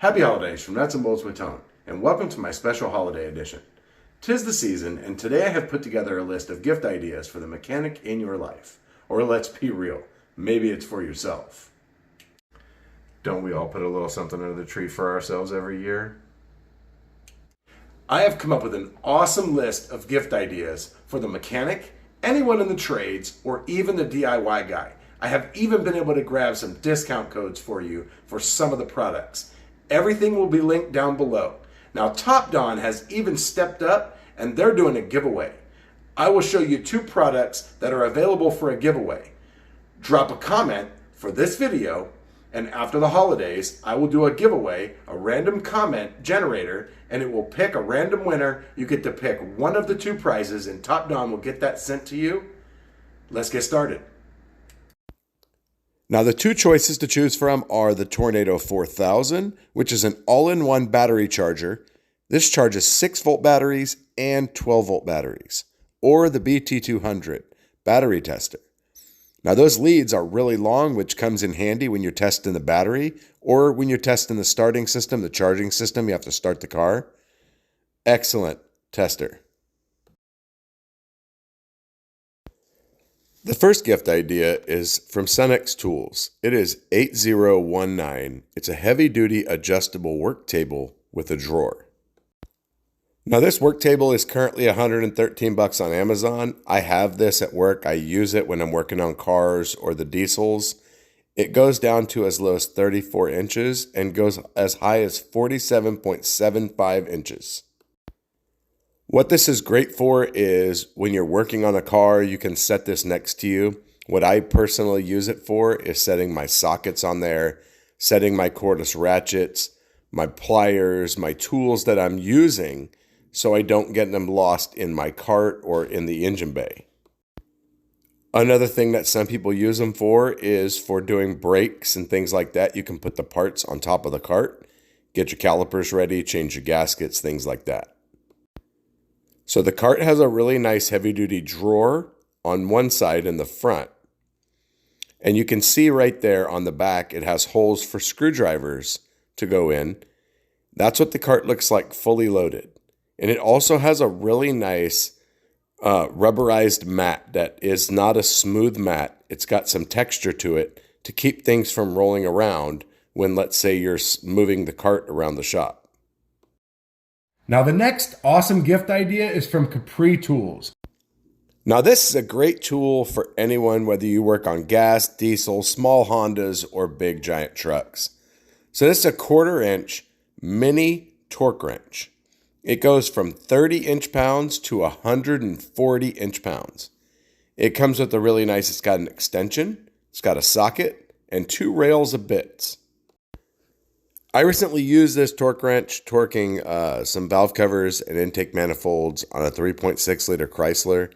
Happy holidays from Nuts and Bolts with Tone, and welcome to my special holiday edition. 'Tis the season, and today I have put together a list of gift ideas for the mechanic in your life. Or let's be real, maybe it's for yourself. Don't we all put a little something under the tree for ourselves every year? I have come up with an awesome list of gift ideas for the mechanic, anyone in the trades, or even the DIY guy. I have even been able to grab some discount codes for you for some of the products. Everything will be linked down below. Now, Topdon has even stepped up and they're doing a giveaway. I will show you two products that are available for a giveaway. Drop a comment for this video, and after the holidays, I will do a giveaway, a random comment generator, and it will pick a random winner. You get to pick one of the two prizes, and Topdon will get that sent to you. Let's get started. Now, the two choices to choose from are the Tornado 4000, which is an all-in-one battery charger. This charges 6-volt batteries and 12-volt batteries, or the BT200 battery tester. Now, those leads are really long, which comes in handy when you're testing the battery or when you're testing the starting system, the charging system. You have to start the car. Excellent tester. The first gift idea is from CTA TOOLS. It is 8019. It's a heavy-duty adjustable work table with a drawer. Now, this work table is currently $113 on Amazon. I have this at work. I use it when I'm working on cars or the diesels. It goes down to as low as 34 inches and goes as high as 47.75 inches. What this is great for is when you're working on a car, you can set this next to you. What I personally use it for is setting my sockets on there, setting my cordless ratchets, my pliers, my tools that I'm using, so I don't get them lost in my cart or in the engine bay. Another thing that some people use them for is for doing brakes and things like that. You can put the parts on top of the cart, get your calipers ready, change your gaskets, things like that. So the cart has a really nice heavy-duty drawer on one side in the front. And you can see right there on the back, it has holes for screwdrivers to go in. That's what the cart looks like fully loaded. And it also has a really nice rubberized mat that is not a smooth mat. It's got some texture to it to keep things from rolling around when, let's say, you're moving the cart around the shop. Now, the next awesome gift idea is from CTA TOOLS. Now, this is a great tool for anyone, whether you work on gas, diesel, small Hondas, or big giant trucks. So this is a 1/4 inch mini torque wrench. It goes from 30 inch-pounds to 140 inch-pounds. It comes with a really nice, it's got an extension, it's got a socket, and 2 rails of bits. I recently used this torque wrench torquing some valve covers and intake manifolds on a 3.6 liter Chrysler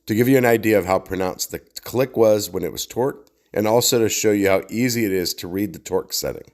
to give you an idea of how pronounced the click was when it was torqued, and also to show you how easy it is to read the torque setting.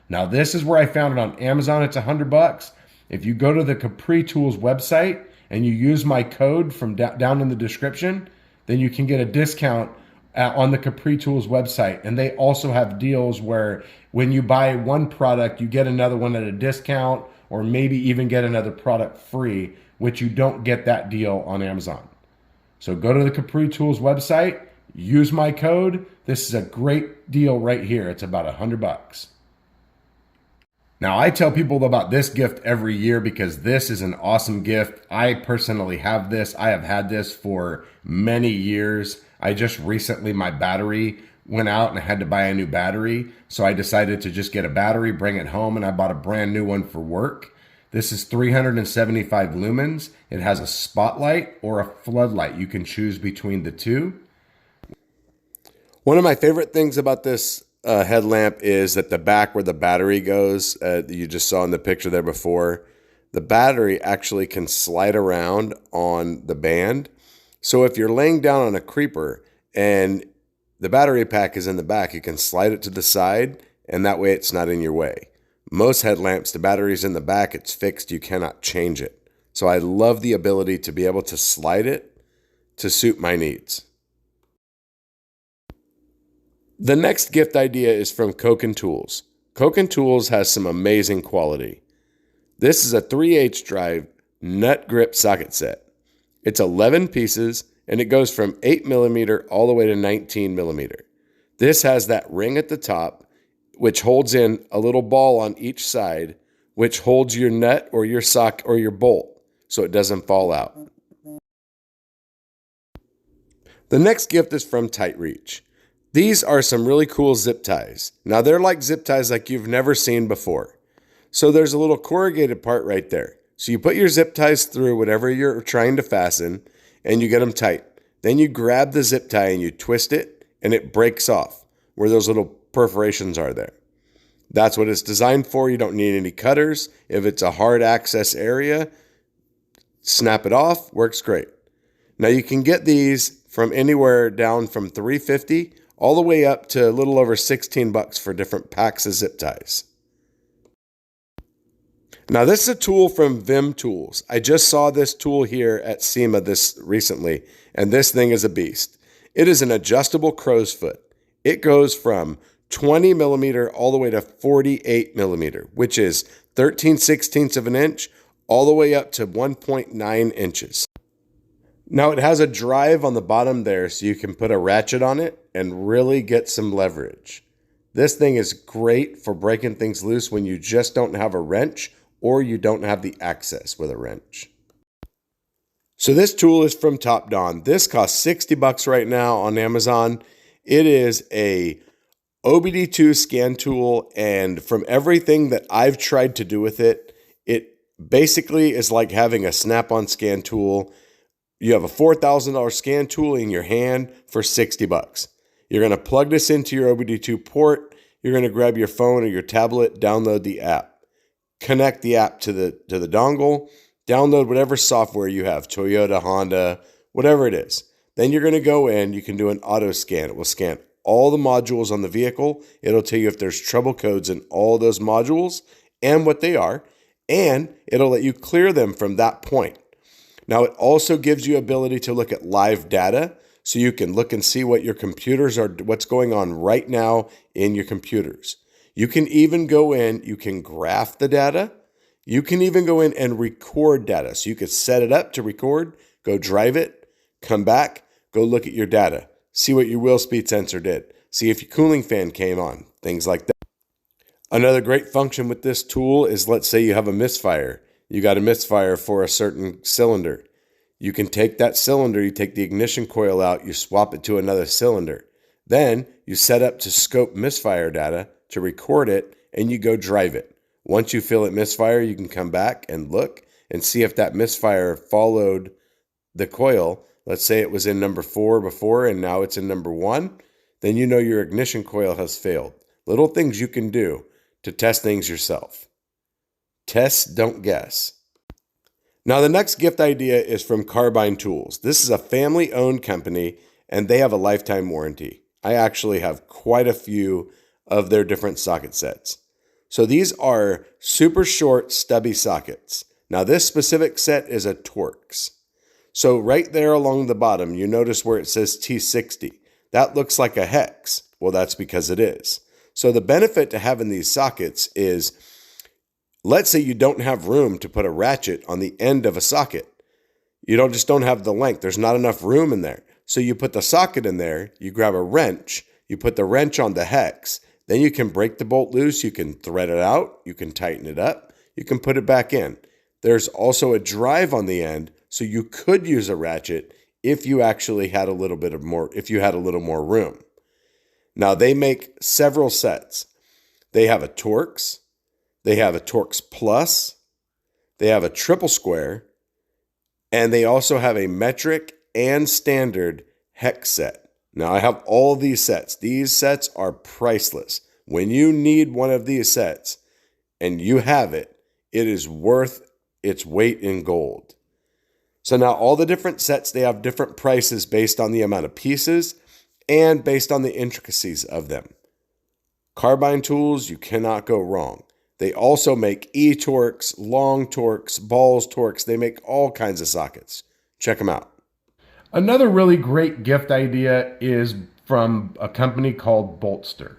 Now, this is where I found it on Amazon. It's $100. If you go to the CTA TOOLS website and you use my code from down in the description, then you can get a discount on the CTA TOOLS website. And they also have deals where when you buy one product, you get another one at a discount, or maybe even get another product free, which you don't get that deal on Amazon. So go to the CTA TOOLS website, use my code. This is a great deal right here. It's about $100. Now, I tell people about this gift every year because this is an awesome gift. I personally have this. I have had this for many years. I just recently, my battery went out and I had to buy a new battery. So I decided to just get a battery, bring it home, and I bought a brand new one for work. This is 375 lumens. It has a spotlight or a floodlight. You can choose between the two. One of my favorite things about this headlamp is that the back where the battery goes, you just saw in the picture there before, the battery actually can slide around on the band. So if you're laying down on a creeper and the battery pack is in the back, you can slide it to the side, and that way it's not in your way. Most headlamps, the battery's in the back, it's fixed, you cannot change it. So I love the ability to be able to slide it to suit my needs. The next gift idea is from CTA TOOLS. Koken Tools has some amazing quality. This is a 3/8 drive nut grip socket set. It's 11 pieces and it goes from 8mm all the way to 19mm. This has that ring at the top, which holds in a little ball on each side, which holds your nut or your sock or your bolt so it doesn't fall out. The next gift is from Tight Reach. These are some really cool zip ties. Now they're like zip ties like you've never seen before. So there's a little corrugated part right there. So you put your zip ties through whatever you're trying to fasten and you get them tight. Then you grab the zip tie and you twist it and it breaks off where those little perforations are there. That's what it's designed for. You don't need any cutters. If it's a hard access area, snap it off, works great. Now you can get these from anywhere down from $3.50 all the way up to a little over $16 for different packs of zip ties. Now this is a tool from Vim Tools. I just saw this tool here at SEMA this recently, and this thing is a beast. It is an adjustable crow's foot. It goes from 20mm all the way to 48mm, which is 13/16 of an inch all the way up to 1.9 inches. Now it has a drive on the bottom there so you can put a ratchet on it and really get some leverage. This thing is great for breaking things loose when you just don't have a wrench or you don't have the access with a wrench. So this tool is from Topdon. This costs $60 right now on Amazon. It is a OBD2 scan tool, and from everything that I've tried to do with it, it basically is like having a snap-on scan tool. You have a $4,000 scan tool in your hand for $60. You're going to plug this into your OBD2 port. You're going to grab your phone or your tablet, download the app. Connect the app to the dongle, download whatever software you have, Toyota, Honda, whatever it is. Then you're going to go in, you can do an auto scan. It will scan all the modules on the vehicle. It'll tell you if there's trouble codes in all those modules and what they are, and it'll let you clear them from that point. Now, it also gives you ability to look at live data, so you can look and see what your computers are, what's going on right now in your computers. You can even go in, you can graph the data. You can even go in and record data. So you could set it up to record, go drive it, come back, go look at your data, see what your wheel speed sensor did, see if your cooling fan came on, things like that. Another great function with this tool is, let's say you have a misfire. You got a misfire for a certain cylinder. You can take that cylinder, you take the ignition coil out, you swap it to another cylinder. Then you set up to scope misfire data to record it, and you go drive it. Once you feel it misfire, you can come back and look and see if that misfire followed the coil. Let's say it was in number 4 before and now it's in number 1. Then you know your ignition coil has failed. Little things you can do to test things yourself. Test, don't guess. Now the next gift idea is from CARBYNE Tools. This is a family-owned company and they have a lifetime warranty. I actually have quite a few of their different socket sets. So these are super short stubby sockets. Now this specific set is a Torx. So right there along the bottom, you notice where it says T60. That looks like a hex. Well, that's because it is. So the benefit to having these sockets is, let's say you don't have room to put a ratchet on the end of a socket. You don't have the length. There's not enough room in there. So you put the socket in there, you grab a wrench, you put the wrench on the hex, then you can break the bolt loose, you can thread it out, you can tighten it up, you can put it back in. There's also a drive on the end, so you could use a ratchet if you actually had a little more room. Now they make several sets. They have a Torx, they have a Torx Plus, they have a triple square, and they also have a metric and standard hex set. Now I have all these sets. These sets are priceless. When you need one of these sets and you have it, it is worth its weight in gold. So now all the different sets, they have different prices based on the amount of pieces and based on the intricacies of them. CARBYNE Tools, you cannot go wrong. They also make E-Torx, long Torx, balls Torx. They make all kinds of sockets. Check them out. Another really great gift idea is from a company called Bolster.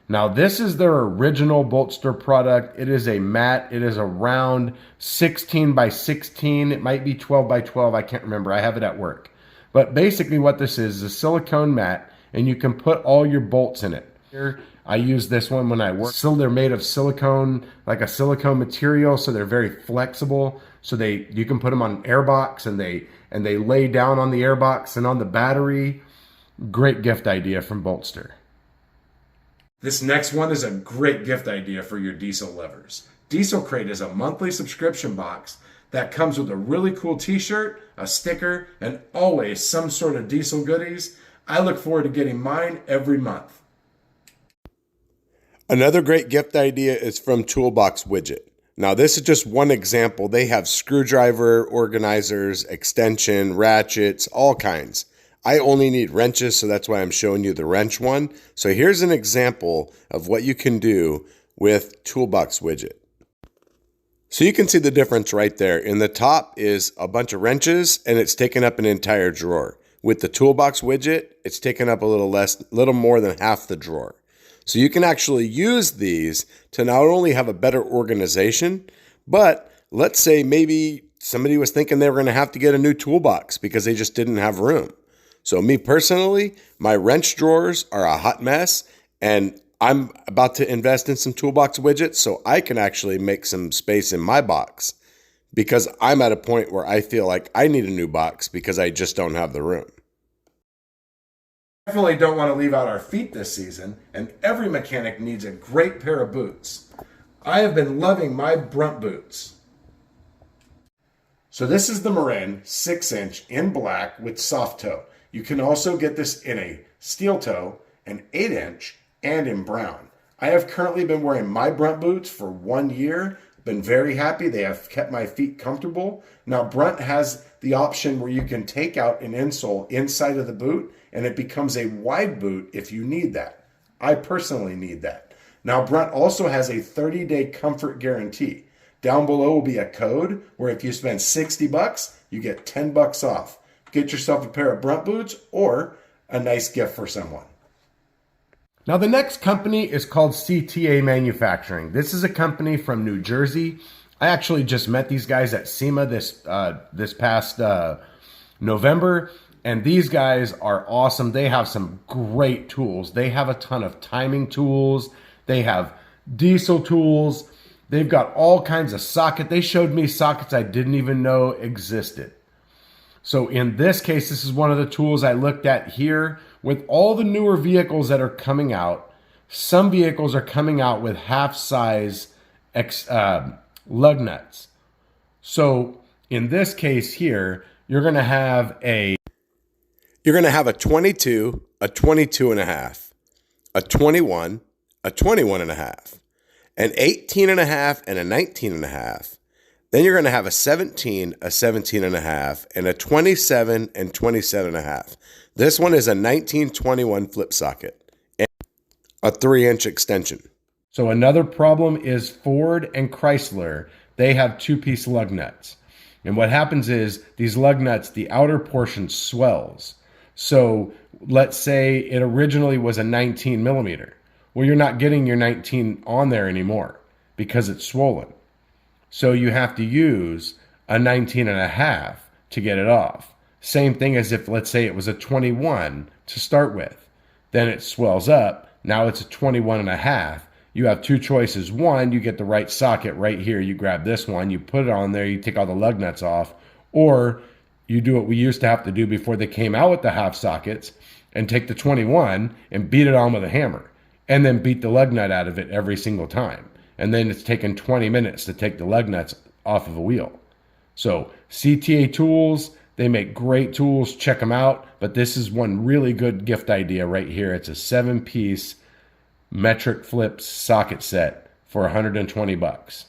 Now this is their original Bolster product. It is a mat. It is a round 16 by 16. It might be 12 by 12. I can't remember. I have it at work. But basically what this is a silicone mat, and you can put all your bolts in it. Here, I use this one when I work. So they're made of silicone, like a silicone material, so they're very flexible. So you can put them on an airbox, and they lay down on the airbox and on the battery. Great gift idea from Bolster. This next one is a great gift idea for your diesel lovers. Diesel Crate is a monthly subscription box that comes with a really cool t-shirt, a sticker, and always some sort of diesel goodies. I look forward to getting mine every month. Another great gift idea is from TOOLBOX Widget. Now this is just one example. They have screwdriver, organizers, extension, ratchets, all kinds. I only need wrenches, so that's why I'm showing you the wrench one. So here's an example of what you can do with TOOLBOX Widget. So you can see the difference right there. In the top is a bunch of wrenches, and it's taken up an entire drawer. With the TOOLBOX Widget, it's taken up a little more than half the drawer. So you can actually use these to not only have a better organization, but let's say maybe somebody was thinking they were going to have to get a new toolbox because they just didn't have room. So me personally, my wrench drawers are a hot mess, and I'm about to invest in some TOOLBOX widgets so I can actually make some space in my box, because I'm at a point where I feel like I need a new box because I just don't have the room. Definitely don't want to leave out our feet this season, and every mechanic needs a great pair of boots. I have been loving my Brunt boots. So this is the Marin 6-inch in black with soft toe. You can also get this in a steel toe, an 8-inch, and in brown. I have currently been wearing my Brunt boots for 1 year. Been very happy. They have kept my feet comfortable. Now Brunt has the option where you can take out an insole inside of the boot, and it becomes a wide boot if you need that. I personally need that. Now Brunt also has a 30-day comfort guarantee. Down below will be a code where if you spend $60, you get $10 off. Get yourself a pair of Brunt boots or a nice gift for someone. Now the next company is called CTA Manufacturing. This is a company from New Jersey. I actually just met these guys at SEMA this past November, and these guys are awesome. They have some great tools. They have a ton of timing tools. They have diesel tools. They've got all kinds of socket. They showed me sockets I didn't even know existed. So in this case, this is one of the tools I looked at here. With all the newer vehicles that are coming out, some vehicles are coming out with half-size lug nuts. So in this case here, you're going to have a 22, a 22 and a half, a 21, a 21 and a half, an 18 and a half, and a 19 and a half. Then you're going to have a 17, a 17 and a half, and a 27 and 27 and a half. This one is a 1921 flip socket and a 3-inch extension. So another problem is Ford and Chrysler. They have 2-piece lug nuts. And what happens is these lug nuts, the outer portion swells. So let's say it originally was a 19 millimeter. Well, you're not getting your 19 on there anymore because it's swollen. So you have to use a 19 and a half to get it off. Same thing as if, let's say it was a 21 to start with. Then it swells up. Now it's a 21 and a half. You have two choices. One, you get the right socket right here. You grab this one, you put it on there, you take all the lug nuts off. Or you do what we used to have to do before they came out with the half sockets and take the 21 and beat it on with a hammer. And then beat the lug nut out of it every single time. And then it's taken 20 minutes to take the lug nuts off of a wheel. So CTA Tools, they make great tools. Check them out. But this is one really good gift idea right here. It's a 7-piece metric flips socket set for $120.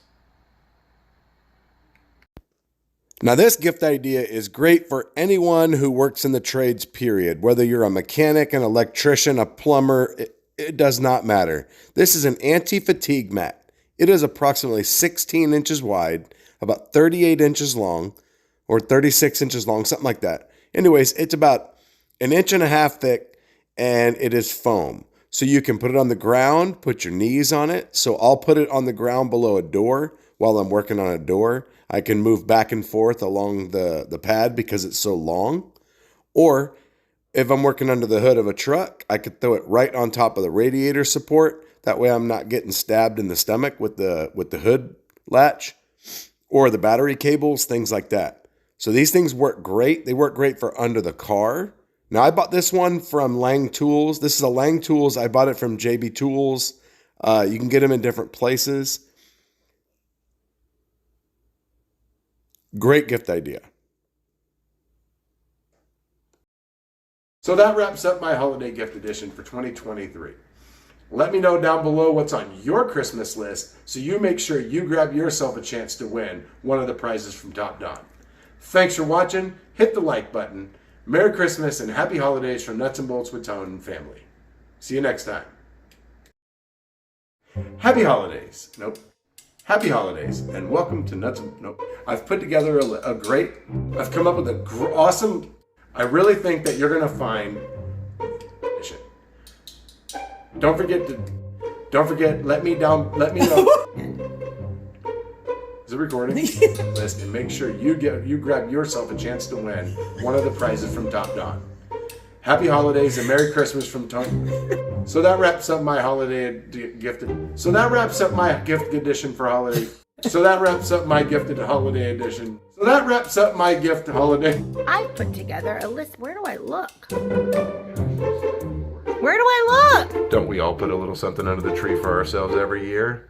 Now this gift idea is great for anyone who works in the trades, period. Whether you're a mechanic, an electrician, a plumber, it does not matter. This is an anti-fatigue mat. It is approximately 16 inches wide, about 38 inches long, or 36 inches long, something like that. Anyways, it's about 1.5 inches thick, and it is foam. So you can put it on the ground, put your knees on it. So I'll put it on the ground below a door while I'm working on a door. I can move back and forth along the pad because it's so long. Or if I'm working under the hood of a truck, I could throw it right on top of the radiator support. That way I'm not getting stabbed in the stomach with the hood latch or the battery cables, things like that. So these things work great. They work great for under the car. Now I bought this one from Lang Tools. This is a Lang Tools. I bought it from JB Tools. You can get them in different places. Great gift idea. So that wraps up my holiday gift edition for 2023. Let me know down below what's on your Christmas list so you make sure you grab yourself a chance to win one of the prizes from Topdon. Thanks for watching. Hit the like button. Merry Christmas and Happy Holidays from Nuts and Bolts with Tone and family. See you next time. Happy Holidays. Nope. Happy Holidays and welcome to Nuts and... Nope. I've put together I've come up with awesome... I really think that you're going to find... Don't forget, let me know. Is it recording? List and make sure you grab yourself a chance to win one of the prizes from Topdon. Happy Holidays and Merry Christmas from Tony. So that wraps up my So that wraps up my gift edition for holiday. So that wraps up my gifted holiday edition. So that wraps up my gift holiday. I put together a list. Where do I look? Where do I look? Don't we all put a little something under the tree for ourselves every year?